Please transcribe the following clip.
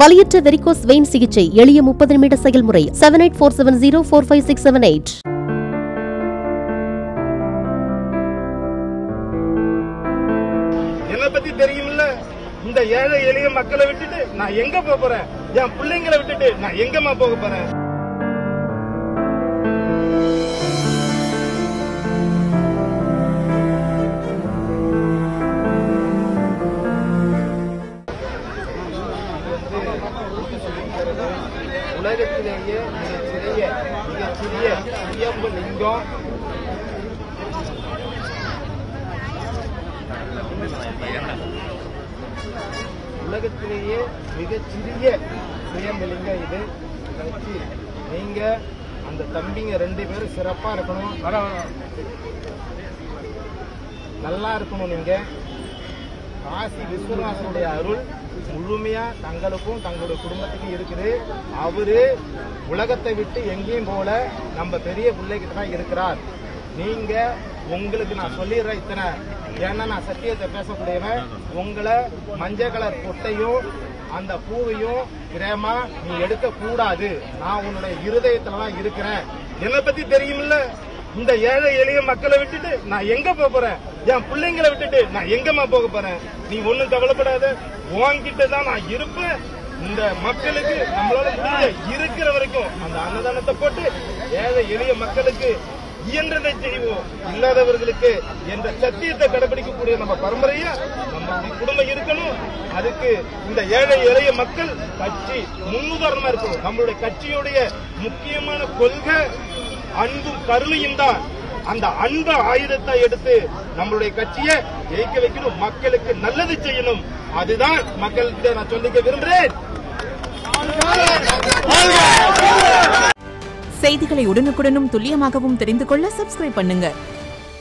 வலியற்ற varicose vein சிகிச்சை எளிய 30 நிமிட செயல்முறை 7847045678. என்ன பத்தி தெரியுமில்ல? இந்த ஏழை எளிய மக்களை விட்டுட்டு நான் எங்க போறேன்? என் பிள்ளைங்களை விட்டுட்டு நான் எங்கம்மா போக போறேன்? உலகத்திலேயே மிகச்சிறிய சுயம்பு லிங்கம் உலகத்திலேயே மிகச்சிறிய சுயம்புலிங்கம் இது. வச்சு நீங்க அந்த தம்பிங்க 2 பேரும் சிறப்பா இருக்கணும், நல்லா இருக்கணும். நீங்க காசி விஸ்வநாதனுடைய அருள் முழுமையா தங்களுக்கும் தங்களுடைய குடும்பத்துக்கும் இருக்குது. அவரு உலகத்தை விட்டு எங்கேயும் போல நம்ம பெரிய பிள்ளைகிட்ட தான் இருக்கிறார். நீங்க உங்களுக்கு நான் சொல்லிடுறேன் இத்தனை, ஏன்னா நான் சத்தியத்தை பேசக்கூடியவன். உங்களை மஞ்சள் கலர் பொட்டையும் அந்த பூவையும் பிரேமா நீ எடுக்க கூடாது. நான் உன்னுடைய இருதயத்துலதான் இருக்கிறேன். என்னை பத்தி தெரியுமில்ல? இந்த ஏழை எளிய மக்களை விட்டுட்டு நான் எங்க போறேன்? என் பிள்ளைங்களை விட்டுட்டு நான் எங்கம்மா போக போறேன்? நீ ஒண்ணும் கவலைப்படாத, உன்கிட்ட தான் நான் இருப்பேன். இந்த மக்களுக்கு நம்மளால முடிஞ்ச இருக்கிற வரைக்கும் அந்த அன்னதானத்தை போட்டு ஏழை எளிய மக்களுக்கு இயன்றதை செய்வோம். இல்லாதவர்களுக்கு என்ற சத்தியத்தை கடைபிடிக்கக்கூடிய நம்ம பரம்பரையா நம்ம குடும்பம் இருக்கணும். அதுக்கு இந்த ஏழை எளிய மக்கள் கட்சி முன்னுதாரணமா இருக்கணும். நம்மளுடைய கட்சியுடைய முக்கியமான கொள்கை அன்பும் கருணையும் தான். அந்த அன்பு ஆயுதத்தை எடுத்து நம்மளுடைய கட்சியை ஜெயிக்க வைக்கணும், மக்களுக்கு நல்லது செய்யணும். அதுதான் மக்கள்கிட்ட நான் சொல்லிக்க விரும்புகிறேன். செய்திகளை உடனுக்குடனும் துல்லியமாகவும் தெரிந்து கொள்ள சப்ஸ்கிரைப் பண்ணுங்க.